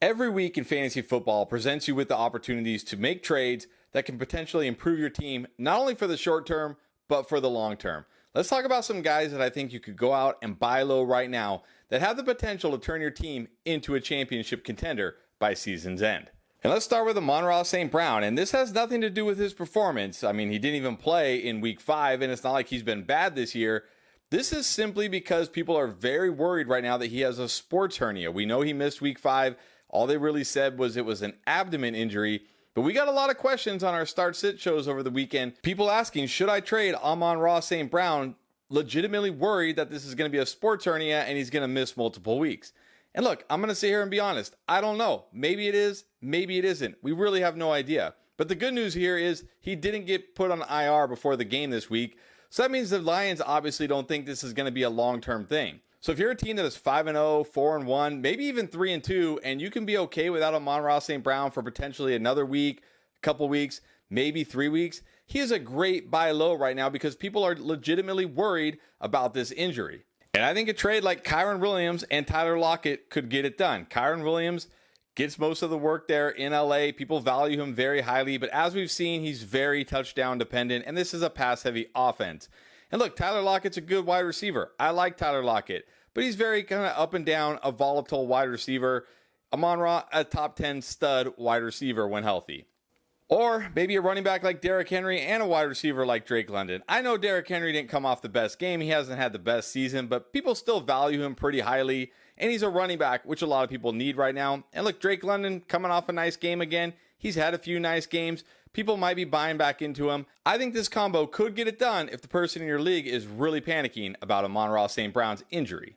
Every week in fantasy football presents you with the opportunities to make trades that can potentially improve your team, not only for the short term, but for the long term. Let's talk about some guys that I think you could go out and buy low right now that have the potential to turn your team into a championship contender by season's end. And let's start with Amon-Ra St. Brown, and this has nothing to do with his performance. I mean, he didn't even play in week 5, and it's not like he's been bad this year. This is simply because people are very worried right now that he has a sports hernia. We know he missed week 5. All they really said was it was an abdomen injury. But we got a lot of questions on our start-sit shows over the weekend. People asking, should I trade Amon-Ra St. Brown? Legitimately worried that this is going to be a sports hernia and he's going to miss multiple weeks. And look, I'm going to sit here and be honest. I don't know. Maybe it is. Maybe it isn't. We really have no idea. But the good news here is he didn't get put on IR before the game this week. So that means the Lions obviously don't think this is going to be a long-term thing. So if you're a team that is 5-0, 4-1, maybe even 3-2, and you can be okay without Amon-Ra St. Brown for potentially another week, a couple weeks, maybe 3 weeks, he is a great buy low right now because people are legitimately worried about this injury. And I think a trade like Kyren Williams and Tyler Lockett could get it done. Kyren Williams gets most of the work there in LA. People value him very highly, but as we've seen, he's very touchdown dependent, and this is a pass-heavy offense. And look, Tyler Lockett's a good wide receiver. I like Tyler Lockett, but he's very kind of up and down, a volatile wide receiver. Amon-Ra, a top 10 stud wide receiver when healthy. Or maybe a running back like Derrick Henry and a wide receiver like Drake London. I know Derrick Henry didn't come off the best game. He hasn't had the best season, but people still value him pretty highly. And he's a running back, which a lot of people need right now. And look, Drake London coming off a nice game again. He's had a few nice games. People might be buying back into him. I think this combo could get it done if the person in your league is really panicking about Amon-Ra St. Brown's injury.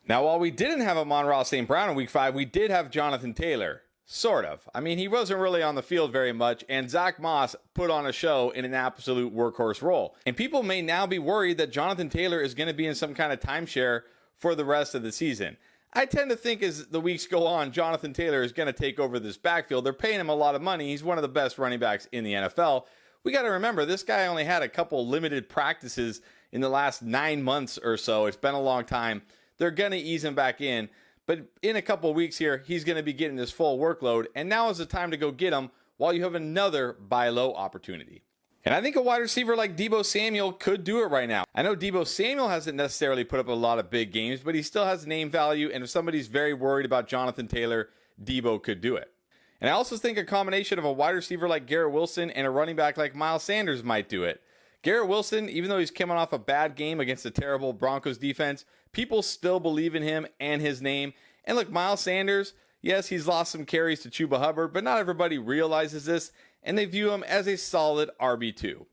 Now, while we didn't have Amon-Ra St. Brown in week 5, we did have Jonathan Taylor. Sort of. I mean, he wasn't really on the field very much, and Zach Moss put on a show in an absolute workhorse role. And people may now be worried that Jonathan Taylor is going to be in some kind of timeshare for the rest of the season. I tend to think as the weeks go on, Jonathan Taylor is going to take over this backfield. They're paying him a lot of money. He's one of the best running backs in the NFL. We got to remember, this guy only had a couple limited practices in the last 9 months or so. It's been a long time. They're going to ease him back in. But in a couple weeks here, he's going to be getting his full workload. And now is the time to go get him while you have another buy low opportunity. And I think a wide receiver like Deebo Samuel could do it right now. I know Deebo Samuel hasn't necessarily put up a lot of big games, but he still has name value. And if somebody's very worried about Jonathan Taylor, Deebo could do it. And I also think a combination of a wide receiver like Garrett Wilson and a running back like Miles Sanders might do it. Garrett Wilson, even though he's coming off a bad game against a terrible Broncos defense, people still believe in him and his name. And look, Miles Sanders, yes, he's lost some carries to Chuba Hubbard, but not everybody realizes this, and they view him as a solid RB2.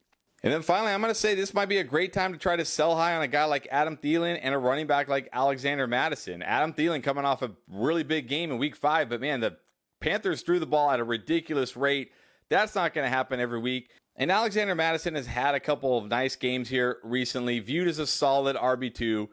And then finally, I'm going to say this might be a great time to try to sell high on a guy like Adam Thielen and a running back like Alexander Mattison. Adam Thielen coming off a really big game in week 5, but man, the Panthers threw the ball at a ridiculous rate. That's not going to happen every week. And Alexander Mattison has had a couple of nice games here recently, viewed as a solid RB2.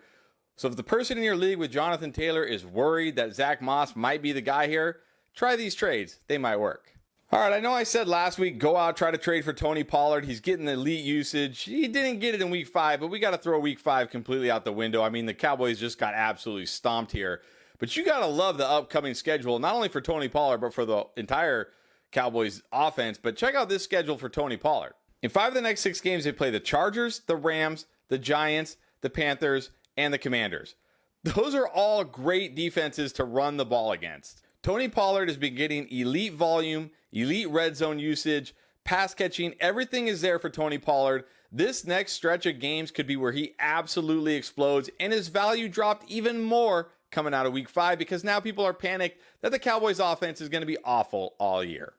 So if the person in your league with Jonathan Taylor is worried that Zach Moss might be the guy here, try these trades. They might work. All right, I know I said last week, go out, try to trade for Tony Pollard. He's getting elite usage. He didn't get it in week 5, but we got to throw week 5 completely out the window. I mean, the Cowboys just got absolutely stomped here. But you got to love the upcoming schedule, not only for Tony Pollard, but for the entire Cowboys offense. But check out this schedule for Tony Pollard. In 5 of the next 6 games, they play the Chargers, the Rams, the Giants, the Panthers, and the Commanders. Those are all great defenses to run the ball against. Tony Pollard has been getting elite volume, elite red zone usage, pass catching. Everything is there for Tony Pollard. This next stretch of games could be where he absolutely explodes, and his value dropped even more coming out of week 5 because now people are panicked that the Cowboys offense is going to be awful all year.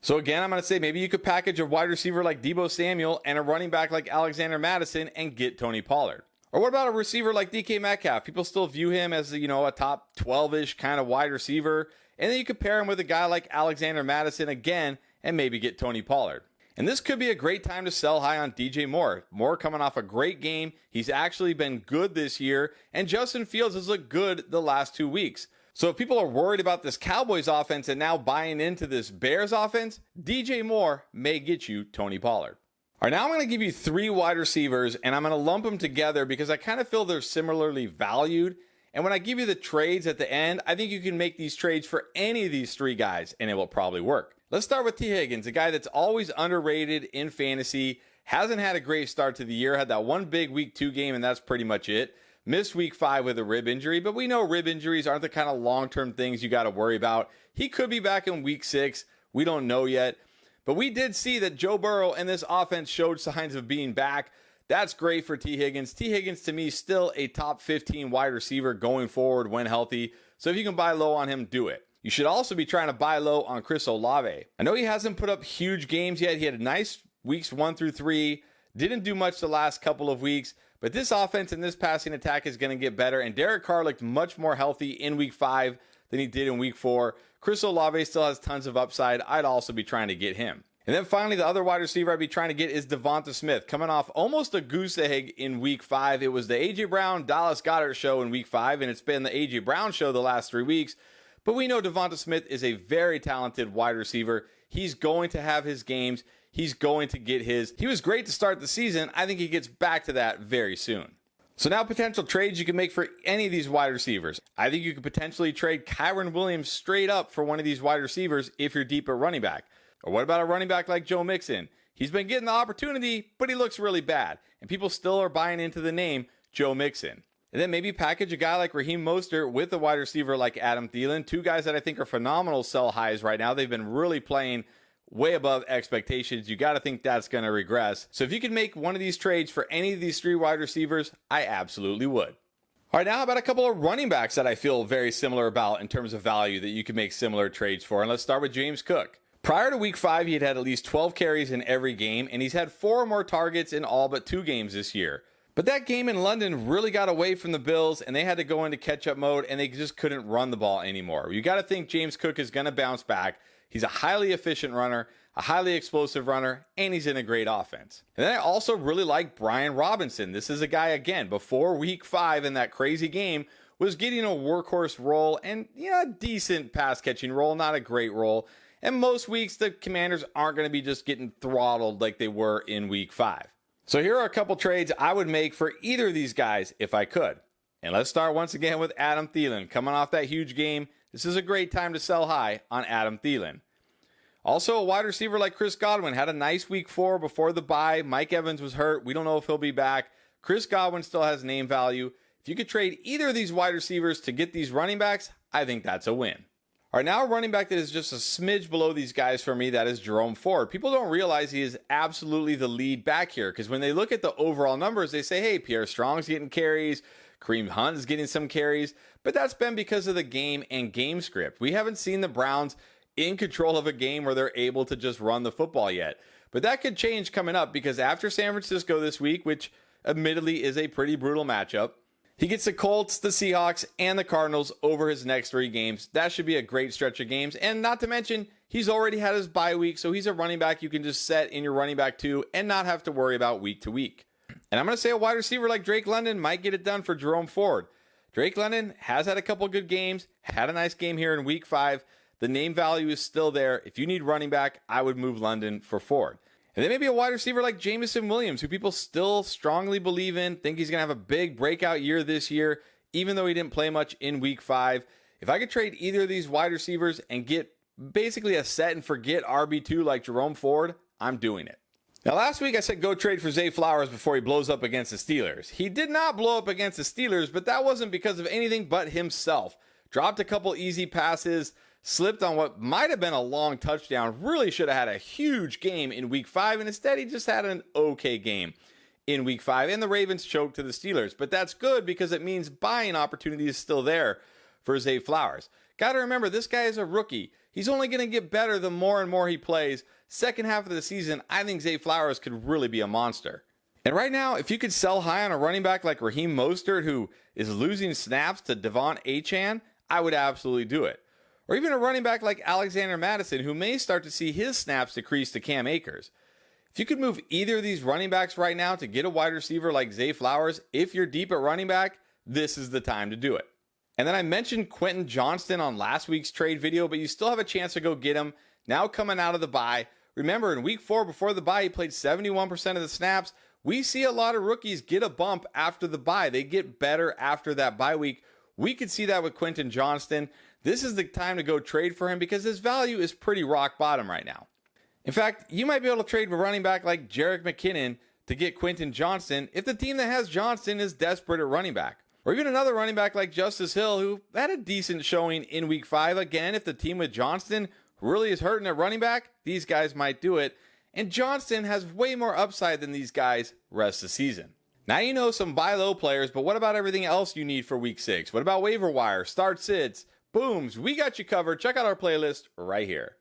So again, I'm going to say maybe you could package a wide receiver like Deebo Samuel and a running back like Alexander Mattison and get Tony Pollard. Or what about a receiver like DK Metcalf? People still view him as, a top 12-ish kind of wide receiver. And then you could pair him with a guy like Alexander Mattison again and maybe get Tony Pollard. And this could be a great time to sell high on DJ Moore. Moore coming off a great game. He's actually been good this year. And Justin Fields has looked good the last 2 weeks. So if people are worried about this Cowboys offense and now buying into this Bears offense, DJ Moore may get you Tony Pollard. All right, now I'm going to give you 3 wide receivers, and I'm going to lump them together because I kind of feel they're similarly valued. And when I give you the trades at the end, I think you can make these trades for any of these three guys, and it will probably work. Let's start with T. Higgins, a guy that's always underrated in fantasy. Hasn't had a great start to the year. Had that one big week 2 game, and that's pretty much it. Missed week 5 with a rib injury, but we know rib injuries aren't the kind of long-term things you got to worry about. He could be back in week 6. We don't know yet. But we did see that Joe Burrow and this offense showed signs of being back. That's great for T. Higgins. T. Higgins, to me, still a top 15 wide receiver going forward when healthy. So if you can buy low on him, do it. You should also be trying to buy low on Chris Olave. I know he hasn't put up huge games yet. He had nice weeks 1 through 3. Didn't do much the last couple of weeks. But this offense and this passing attack is going to get better. And Derek Carr looked much more healthy in week 5 than he did in week 4. Chris Olave still has tons of upside. I'd also be trying to get him. And then finally, the other wide receiver I'd be trying to get is Devonta Smith. Coming off almost a goose egg in week 5. It was the A.J. Brown, Dallas Goedert show in week 5. And it's been the A.J. Brown show the last 3 weeks. But we know Devonta Smith is a very talented wide receiver. He's going to have his games. He's going to get his. He was great to start the season. I think he gets back to that very soon. So now potential trades you can make for any of these wide receivers. I think you could potentially trade Kyren Williams straight up for one of these wide receivers if you're deep at running back. Or what about a running back like Joe Mixon? He's been getting the opportunity, but he looks really bad. And people still are buying into the name Joe Mixon. And then maybe package a guy like Raheem Mostert with a wide receiver like Adam Thielen. 2 guys that I think are phenomenal sell highs right now. They've been really playing way above expectations. You got to think that's going to regress. So if you can make one of these trades for any of these 3 wide receivers, I absolutely would. All right, now how about a couple of running backs that I feel very similar about in terms of value that you can make similar trades for. And let's start with James Cook. Prior to week 5, he had at least 12 carries in every game, and he's had 4 or more targets in all but 2 games this year. But that game in London really got away from the Bills, and they had to go into catch-up mode, and they just couldn't run the ball anymore. You got to think James Cook is going to bounce back. He's a highly efficient runner, a highly explosive runner, and he's in a great offense. And then I also really like Brian Robinson. This is a guy, again, before week 5 in that crazy game, was getting a workhorse role and, a decent pass-catching role, not a great role. And most weeks, the Commanders aren't going to be just getting throttled like they were in week 5. So here are a couple trades I would make for either of these guys if I could. And let's start once again with Adam Thielen. Coming off that huge game, this is a great time to sell high on Adam Thielen. Also, a wide receiver like Chris Godwin had a nice week 4 before the bye. Mike Evans was hurt. We don't know if he'll be back. Chris Godwin still has name value. If you could trade either of these wide receivers to get these running backs, I think that's a win. All right, now a running back that is just a smidge below these guys for me, that is Jerome Ford. People don't realize he is absolutely the lead back here, because when they look at the overall numbers, they say, hey, Pierre Strong's getting carries, Kareem Hunt is getting some carries, but that's been because of the game and game script. We haven't seen the Browns in control of a game where they're able to just run the football yet. But that could change coming up, because after San Francisco this week, which admittedly is a pretty brutal matchup, he gets the Colts, the Seahawks, and the Cardinals over his next 3 games. That should be a great stretch of games. And not to mention, he's already had his bye week, so he's a running back you can just set in your running back 2 and not have to worry about week to week. And I'm going to say a wide receiver like Drake London might get it done for Jerome Ford. Drake London has had a couple good games, had a nice game here in week 5. The name value is still there. If you need running back, I would move London for Ford. And then maybe a wide receiver like Jameson Williams, who people still strongly believe in, think he's going to have a big breakout year this year, even though he didn't play much in week 5. If I could trade either of these wide receivers and get basically a set and forget RB2 like Jerome Ford, I'm doing it. Now, last week I said go trade for Zay Flowers before he blows up against the Steelers. He did not blow up against the Steelers, but that wasn't because of anything but himself. Dropped a couple easy passes, slipped on what might have been a long touchdown, really should have had a huge game in week 5, and instead he just had an okay game in week 5, and the Ravens choked to the Steelers. But that's good because it means buying opportunity is still there for Zay Flowers. Got to remember, this guy is a rookie. He's only going to get better the more and more he plays. Second half of the season, I think Zay Flowers could really be a monster. And right now, if you could sell high on a running back like Raheem Mostert, who is losing snaps to Devon Achane, I would absolutely do it. Or even a running back like Alexander Mattison, who may start to see his snaps decrease to Cam Akers. If you could move either of these running backs right now to get a wide receiver like Zay Flowers, if you're deep at running back, this is the time to do it. And then I mentioned Quentin Johnston on last week's trade video, but you still have a chance to go get him now coming out of the bye. Remember, in week 4 before the bye, he played 71% of the snaps. We see a lot of rookies get a bump after the bye. They get better after that bye week We could see that with Quentin Johnston. This is the time to go trade for him because his value is pretty rock bottom right now. In fact, you might be able to trade a running back like Jerick McKinnon to get Quentin Johnston if the team that has Johnston is desperate at running back. Or even another running back like Justice Hill, who had a decent showing in week 5. Again, if the team with Johnston really is hurting at running back, these guys might do it. And Johnston has way more upside than these guys rest of the season. Now you know some buy low players, but what about everything else you need for week 6? What about waiver wire, start sits, booms? We got you covered. Check out our playlist right here.